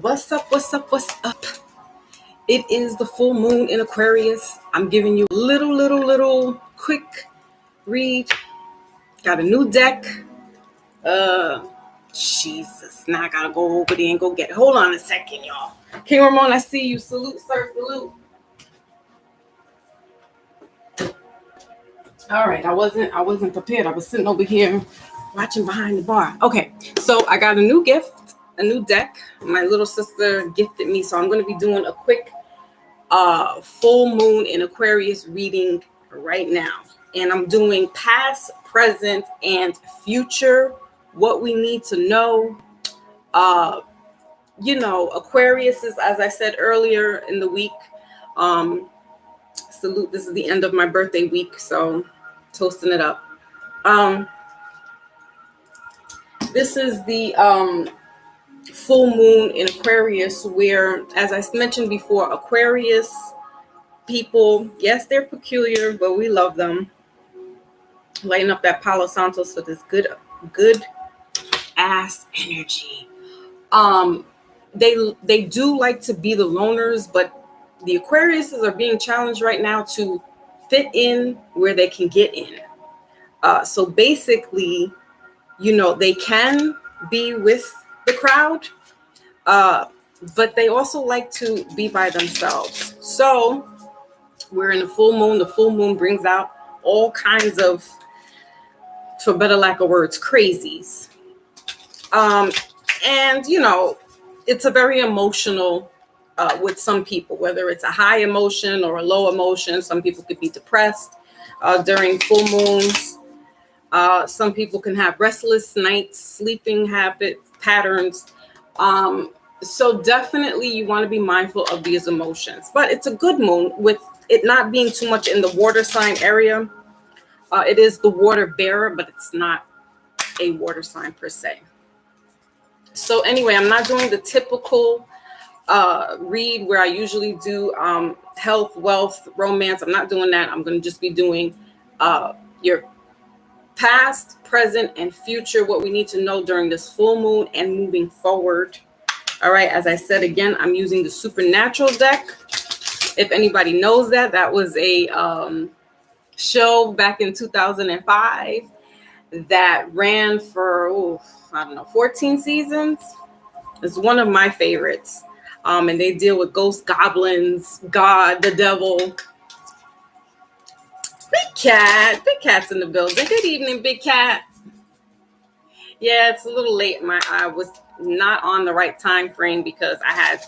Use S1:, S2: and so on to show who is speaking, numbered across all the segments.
S1: What's up? What's up? What's up? It is the full moon in Aquarius. I'm giving you a little quick read. Got a new deck. Jesus. Now I gotta go over there and go get it. Hold on a second, y'all. King Ramon, I see you. Salute, sir. Salute. All right, I wasn't prepared. I was sitting over here watching behind the bar. Okay, so I got a new gift, a new deck. My little sister gifted me, so I'm going to be doing a quick full moon in Aquarius reading right now. And I'm doing past, present, and future, what we need to know. Aquarius is, as I said earlier in the week, salute, this is the end of my birthday week, so toasting it up. This is the full moon in Aquarius, where, as I mentioned before, Aquarius people, yes, they're peculiar, but we love them. Lighting up that Palo Santos for this good ass energy. They do like to be the loners, but the Aquariuses are being challenged right now to fit in where they can get in. So basically, they can be with the crowd, but they also like to be by themselves. So we're in the full moon. The full moon brings out all kinds of, for better lack of words, crazies. And, it's a very emotional with some people, whether it's a high emotion or a low emotion. Some people could be depressed during full moons. Some people can have restless nights, sleeping habits, patterns. So definitely you want to be mindful of these emotions. But it's a good moon with it not being too much in the water sign area. It is the water bearer, but it's not a water sign per se. So anyway, I'm not doing the typical read where I usually do health, wealth, romance. I'm not doing that. I'm going to just be doing your past, present, and future, what we need to know during this full moon and moving forward. All right, as I said again, I'm using the Supernatural deck. If anybody knows that was a show back in 2005 that ran for 14 seasons. It's one of my favorites. And they deal with ghosts, goblins, God, the devil. Big cat's in the building. Good evening, Big Cat. Yeah, it's a little late. I was not on the right time frame because I had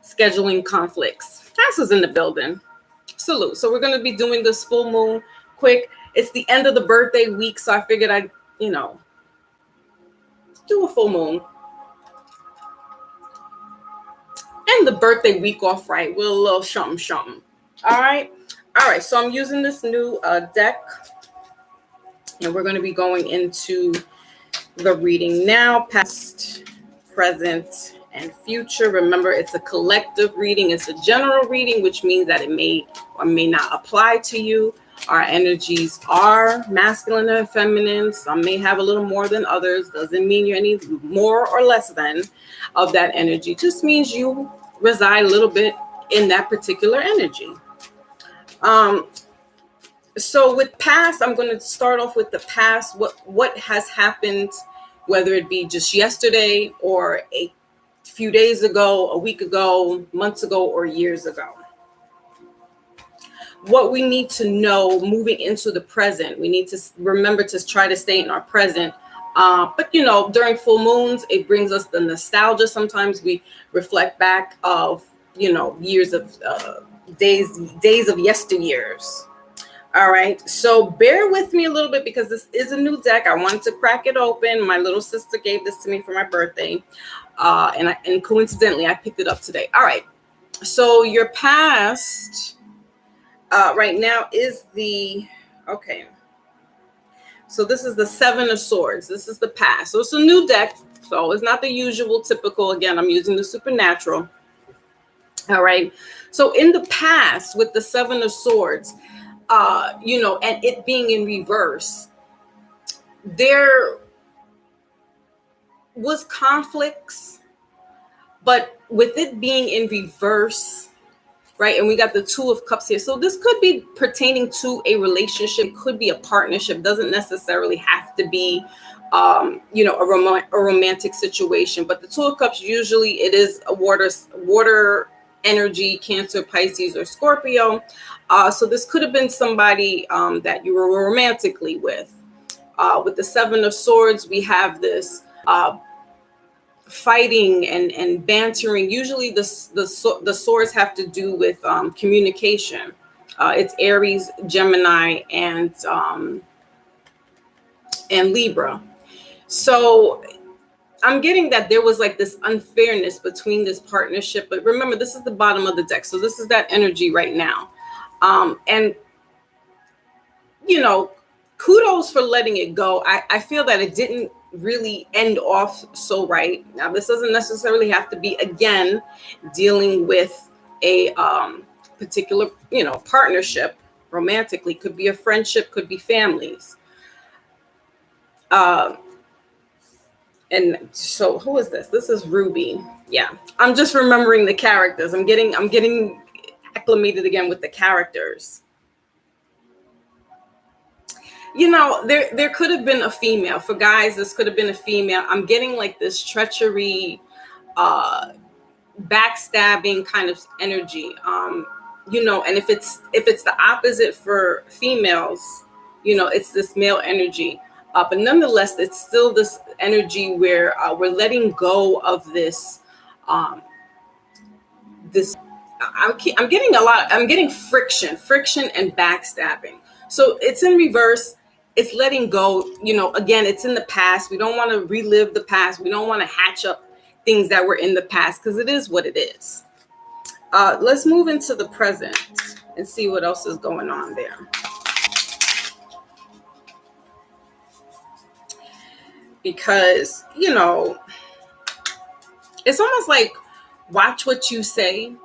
S1: scheduling conflicts. Cass was in the building. Salute. So we're going to be doing this full moon quick. It's the end of the birthday week, so I figured I'd, do a full moon. And the birthday week off right with a little something. All right. So I'm using this new deck, and we're going to be going into the reading now, past, present, and future. Remember, it's a collective reading. It's a general reading, which means that it may or may not apply to you. Our energies are masculine and feminine. Some may have a little more than others. Doesn't mean you're any more or less than of that energy. Just means you reside a little bit in that particular energy. So with past, I'm going to start off with the past. What has happened, whether it be just yesterday or a few days ago, a week ago, months ago, or years ago. What we need to know moving into the present, we need to remember to try to stay in our present. But during full moons, it brings us the nostalgia. Sometimes we reflect back of, years of days of yesteryears. All right. So bear with me a little bit because this is a new deck. I wanted to crack it open. My little sister gave this to me for my birthday. And coincidentally, I picked it up today. All right. So your past right now is okay. So this is the Seven of Swords. This is the past. So it's a new deck. So it's not the usual typical. Again, I'm using the Supernatural. All right. So in the past with the Seven of Swords, and it being in reverse, there was conflicts. But with it being in reverse, right? And we got the Two of Cups here. So this could be pertaining to a relationship. It could be a partnership. Doesn't necessarily have to be, a romantic situation. But the Two of Cups, usually it is a water energy, Cancer, Pisces, or Scorpio. So this could have been somebody that you were romantically with. With the Seven of Swords, we have this fighting and bantering. Usually the swords have to do with communication. It's Aries, Gemini, and Libra. So I'm getting that there was like this unfairness between this partnership. But remember, this is the bottom of the deck. So this is that energy right now. And, kudos for letting it go. I feel that it didn't really end off so right. Now, this doesn't necessarily have to be, again, dealing with a particular, partnership romantically. Could be a friendship, could be families. And so who is this? This is Ruby. Yeah, I'm just remembering the characters. I'm getting acclimated again with the characters. There could have been a female. For guys, this could have been a female. I'm getting like this treachery, backstabbing kind of energy. And if it's the opposite for females, it's this male energy. But nonetheless, it's still this energy where we're letting go of this. I'm getting friction and backstabbing. So it's in reverse. It's letting go. Again, it's in the past. We don't want to relive the past. We don't want to hatch up things that were in the past because it is what it is. Let's move into the present and see what else is going on there. Because, it's almost like watch what you say.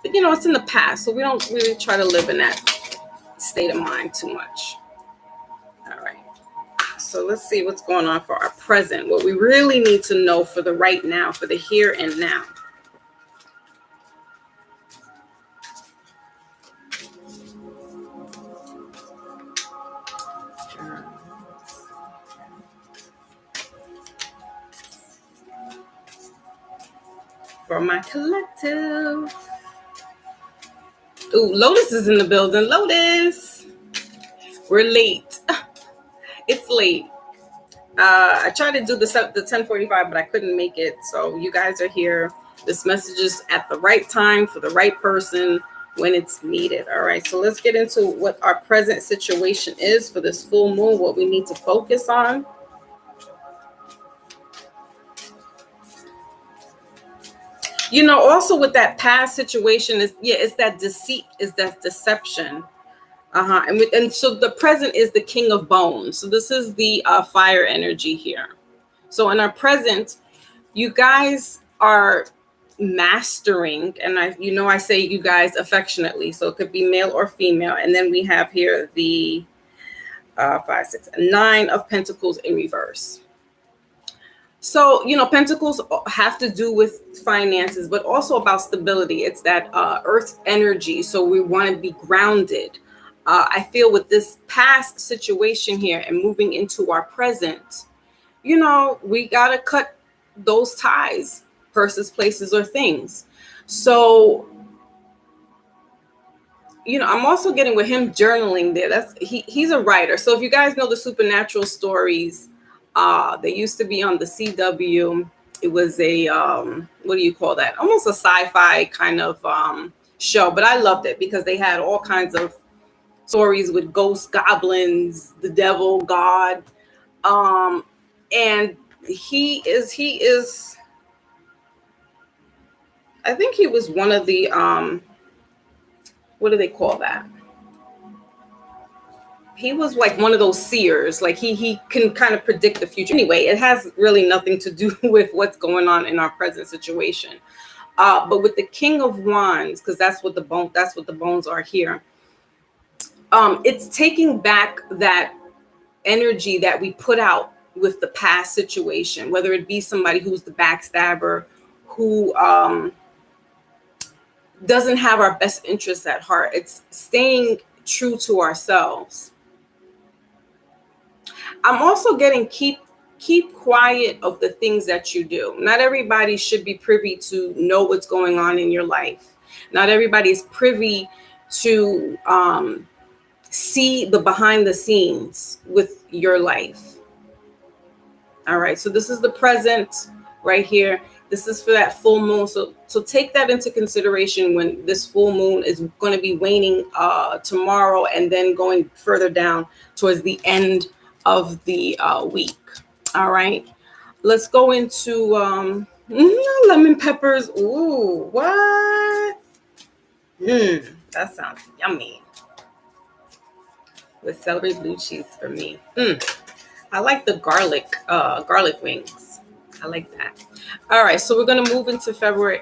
S1: But, it's in the past. So we don't really try to live in that state of mind too much. All right. So let's see what's going on for our present. What we really need to know for the right now, for the here and now. For my collective. Ooh, Lotus is in the building. Lotus. We're late. It's late. I tried to do the 10:45, but I couldn't make it. So you guys are here. This message is at the right time for the right person when it's needed. All right. So let's get into what our present situation is for this full moon, what we need to focus on. Also with that past situation it's that deceit, is that deception. And so the present is the King of Bones. So this is the fire energy here. So in our present, you guys are mastering, and I say you guys affectionately, so it could be male or female. And then we have here the 5, 6, 9 of Pentacles in reverse. So, Pentacles have to do with finances, but also about stability. It's that earth energy. So we want to be grounded. I feel with this past situation here and moving into our present, we got to cut those ties, persons, places, or things. So, I'm also getting with him journaling there. He's a writer. So if you guys know the supernatural stories, they used to be on the CW. It was a, what do you call that? Almost a sci-fi kind of show, but I loved it because they had all kinds of stories with ghosts, goblins, the devil, God. And he is, I think he was one of the, what do they call that? He was like one of those seers, like he can kind of predict the future. Anyway, it has really nothing to do with what's going on in our present situation. But with the King of Wands, because that's what the bones are here. It's taking back that energy that we put out with the past situation, whether it be somebody who's the backstabber who doesn't have our best interests at heart. It's staying true to ourselves. I'm also getting keep quiet of the things that you do. Not everybody should be privy to know what's going on in your life. Not everybody is privy to see the behind the scenes with your life. All right, so this is the present right here. This is for that full moon. So take that into consideration when this full moon is going to be waning tomorrow, and then going further down towards the end of the week. All right, let's go into lemon peppers. Ooh, what? That sounds yummy. With celery blue cheese for me. I like the garlic wings. I like that. All right, so we're gonna move into February.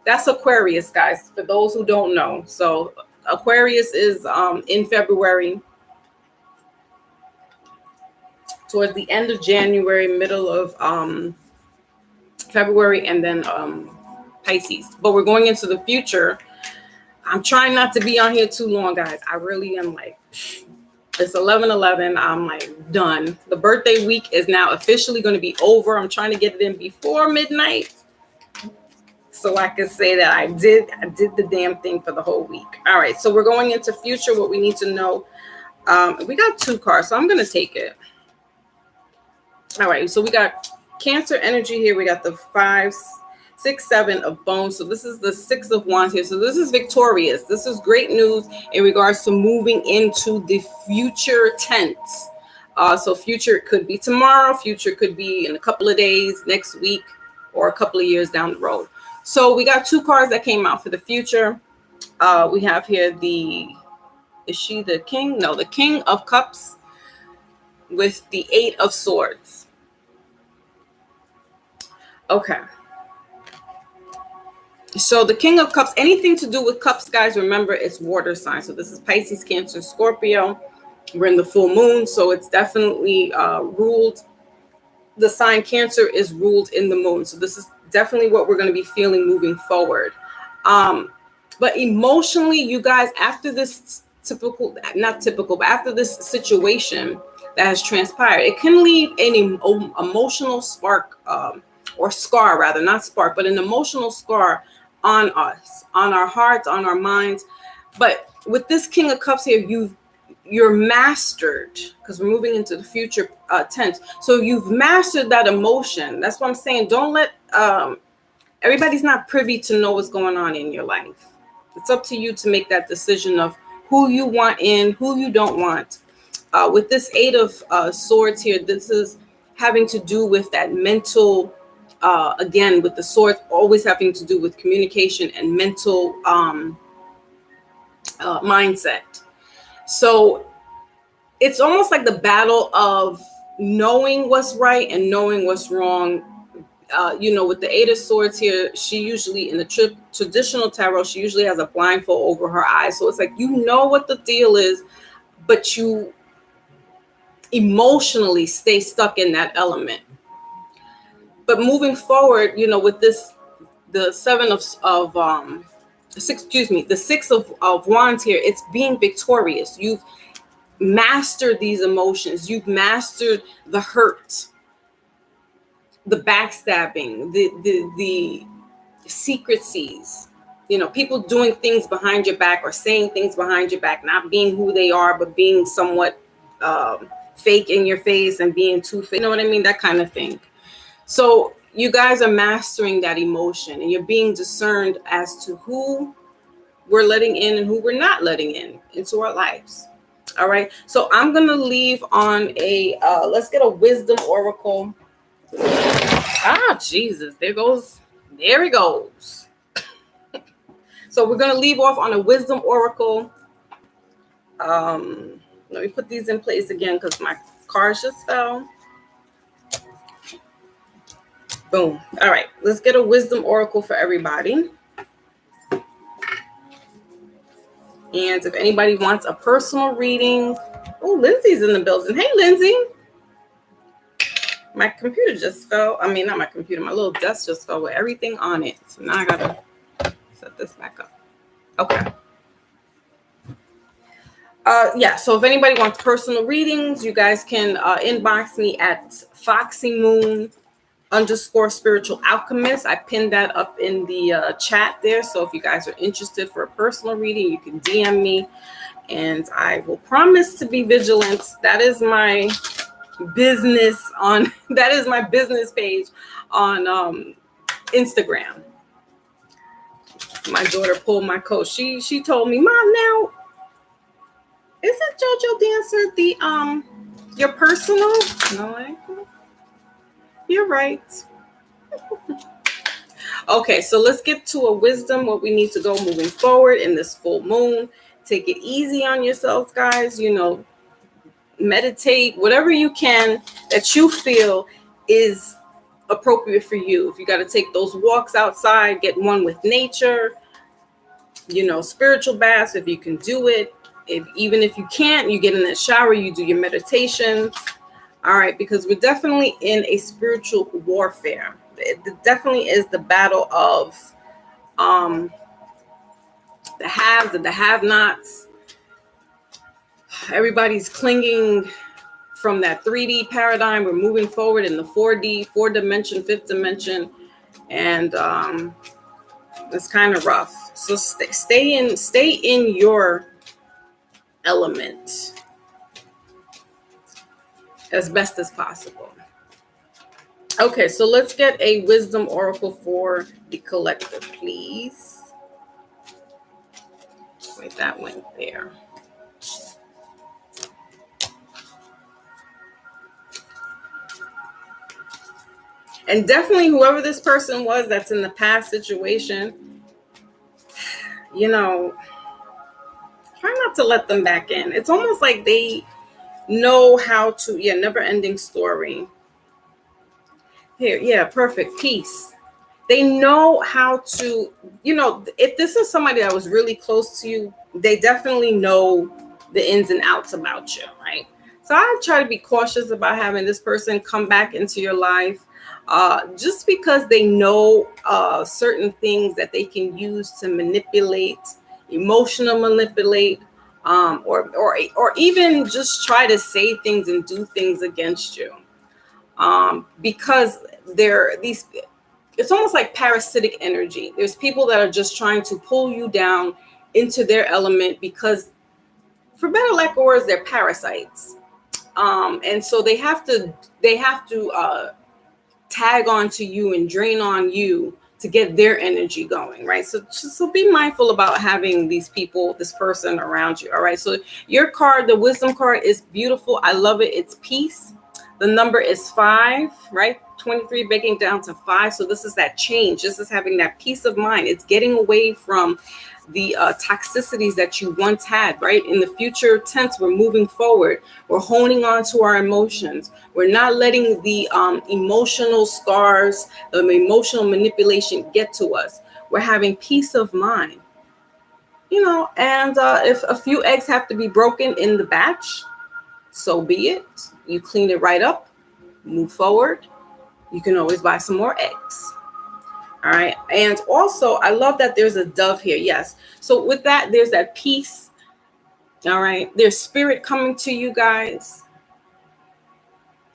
S1: That's Aquarius, guys, for those who don't know. So Aquarius is in February, towards the end of January, middle of February, and then Pisces. But we're going into the future. I'm trying not to be on here too long, guys. I really am like, it's 11/11. I'm like done. The birthday week is now officially going to be over. I'm trying to get it in before midnight, so I can say that I did the damn thing for the whole week. All right, so we're going into future. What we need to know. We got 2 cards, so I'm going to take it. All right, so we got Cancer energy here. We got the 5, 6, 7 of bones. So this is the 6 of wands here. So this is victorious. This is great news in regards to moving into the future tense. So future could be tomorrow. Future could be in a couple of days, next week, or a couple of years down the road. So we got 2 cards that came out for the future. We have here is she the king? No, the King of Cups with the 8 of Swords. Okay. So the King of Cups, anything to do with cups, guys, remember it's water sign. So this is Pisces, Cancer, Scorpio. We're in the full moon, so it's definitely ruled. The sign Cancer is ruled in the moon. So this is definitely what we're going to be feeling moving forward. But emotionally, you guys, after this but after this situation that has transpired, it can leave an emotional spark, or scar rather, not spark, but an emotional scar on us, on our hearts, on our minds. But with this King of Cups here, you're mastered, because we're moving into the future tense. So you've mastered that emotion. That's what I'm saying. Don't let everybody's not privy to know what's going on in your life. It's up to you to make that decision of who you want in, who you don't want. With this 8 of Swords here, this is having to do with that mental. Again, with the swords, always having to do with communication and mental mindset. So it's almost like the battle of knowing what's right and knowing what's wrong. With the 8 of Swords here, she usually, in the traditional tarot, she usually has a blindfold over her eyes. So it's like, you know what the deal is, but you emotionally stay stuck in that element. But moving forward, with this, the 6 of wands here, it's being victorious. You've mastered these emotions. You've mastered the hurt, the backstabbing, the secrecies. People doing things behind your back or saying things behind your back, not being who they are, but being somewhat fake in your face and being too fake. You know what I mean? That kind of thing. So you guys are mastering that emotion, and you're being discerned as to who we're letting in and who we're not letting into our lives. All right. So I'm going to leave on let's get a wisdom oracle. Jesus, there he goes. So we're going to leave off on a wisdom oracle. Let me put these in place again, because my cards just fell. Boom. All right, let's get a wisdom oracle for everybody. And if anybody wants a personal reading, Lindsay's in the building. Hey, Lindsay. My computer just fell. I mean, not my computer, my little desk just fell with everything on it. So now I gotta set this back up. Okay. Yeah, so if anybody wants personal readings, you guys can inbox me at FoxyMoon_spiritual alchemist. I pinned that up in the chat there. So if you guys are interested for a personal reading, you can DM me and I will promise to be vigilant. That is my business on, that is my business page on Instagram. My daughter pulled my coat. She told me, Mom, now, isn't JoJo Dancer the your personal? No, you're right. Okay, so let's get to a wisdom, what we need to go moving forward in this full moon. Take it easy on yourselves, guys. You know, meditate, whatever you can that you feel is appropriate for you. If you got to take those walks outside, get one with nature, you know, spiritual baths, if you can do it. Even if you can't, you get in that shower, you do your meditation. All right, because we're definitely in a spiritual warfare. It definitely is the battle of the haves and the have-nots. Everybody's clinging from that 3D paradigm. We're moving forward in the 4D, 4-dimension, 5th dimension, and it's kind of rough. So stay in your element as best as possible. Okay, so let's get a wisdom oracle for the collective, please. Wait, that went there. And definitely whoever this person was that's in the past situation, you know, try not to let them back in. It's almost like they know how to, never ending story. Here, yeah, perfect. Peace. They know how to, if this is somebody that was really close to you, they definitely know the ins and outs about you, right? So I try to be cautious about having this person come back into your life just because they know certain things that they can use to manipulate, emotional manipulate, or even just try to say things and do things against you. Because it's almost like parasitic energy. There's people that are just trying to pull you down into their element because, for better lack of words, they're parasites. And so they have to tag onto you and drain on you to get their energy going, right? So be mindful about having these people, this person around you, all right? So your card, the wisdom card, is beautiful. I love it. It's peace. The number is 5, right? 23 breaking down to 5. So this is that change. This is having that peace of mind. It's getting away from the toxicities that you once had, right? In the future tense, we're moving forward. We're honing on to our emotions. We're not letting the emotional scars, the emotional manipulation get to us. We're having peace of mind, and if a few eggs have to be broken in the batch, so be it. You clean it right up, move forward. You can always buy some more eggs. All right. And also, I love that there's a dove here. Yes. So with that, there's that peace. All right. There's spirit coming to you guys.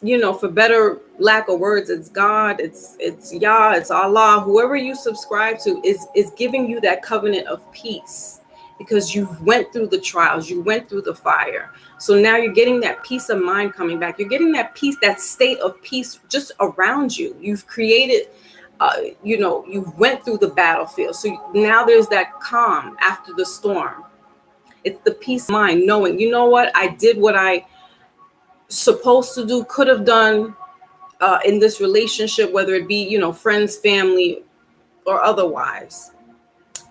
S1: For better lack of words, it's God, it's Yah, it's Allah. Whoever you subscribe to is giving you that covenant of peace because you went through the trials, you went through the fire. So now you're getting that peace of mind coming back. You're getting that peace, that state of peace just around you. You've created, you went through the battlefield. So now there's that calm after the storm. It's the peace of mind, knowing, you know what, I did what I supposed to do, could have done in this relationship, whether it be, friends, family, or otherwise.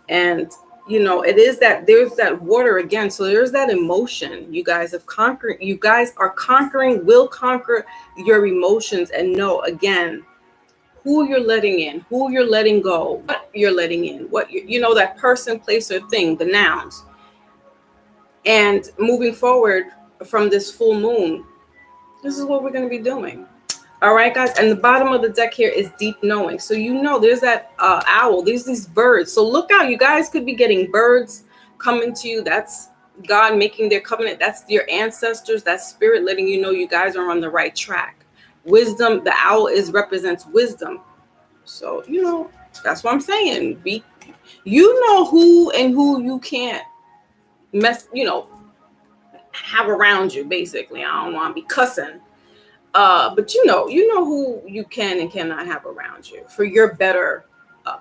S1: And it is that there's that water again. So there's that emotion. You guys have conquered. You guys are conquering, will conquer your emotions, and know again who you're letting in, who you're letting go, what you're letting in, what that person, place, or thing, the nouns. And moving forward from this full moon, this is what we're going to be doing. All right, guys. And the bottom of the deck here is deep knowing. So, there's that owl. There's these birds. So look out. You guys could be getting birds coming to you. That's God making their covenant. That's your ancestors. That's spirit letting you know you guys are on the right track. Wisdom. The owl represents wisdom. So, that's what I'm saying. Who and who you can't have around you, basically. I don't want to be cussing. But you know who you can and cannot have around you for your better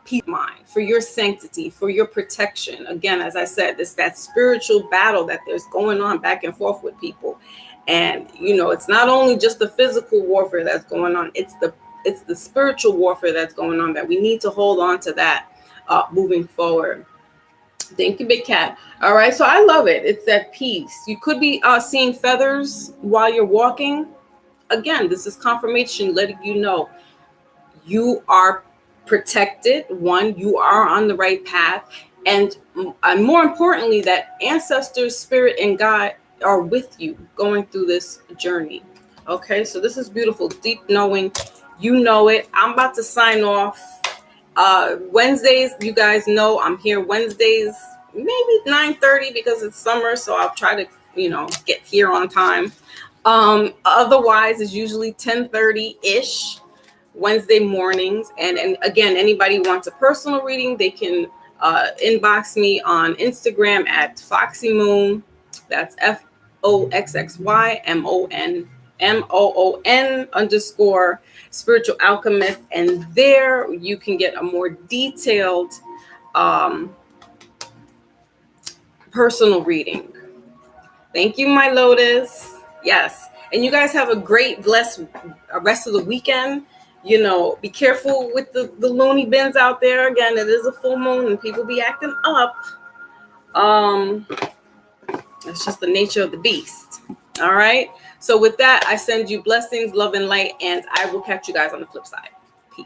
S1: peace of mind, for your sanctity, for your protection. Again, as I said, it's that spiritual battle that there's going on back and forth with people. And, it's not only just the physical warfare that's going on, it's the spiritual warfare that's going on, that we need to hold on to that moving forward. Thank you, Big Cat. All right. So I love it. It's that peace. You could be seeing feathers while you're walking. Again, this is confirmation letting you know you are protected. One, you are on the right path. And more importantly, that ancestors, spirit, and God are with you going through this journey. Okay, so this is beautiful. Deep knowing, you know it. I'm about to sign off. Wednesdays, you guys know I'm here Wednesdays, maybe 9:30 because it's summer. So I'll try to, get here on time. Otherwise, it's usually 10:30-ish Wednesday mornings. And again, anybody who wants a personal reading, they can inbox me on Instagram at Foxy Moon. That's FOXXYMOON spiritual alchemist. And there you can get a more detailed personal reading. Thank you, my Lotus. Yes. And you guys have a great, blessed rest of the weekend. Be careful with the loony bins out there. Again, it is a full moon and people be acting up. It's just the nature of the beast. All right. So with that, I send you blessings, love, and light, and I will catch you guys on the flip side. Peace.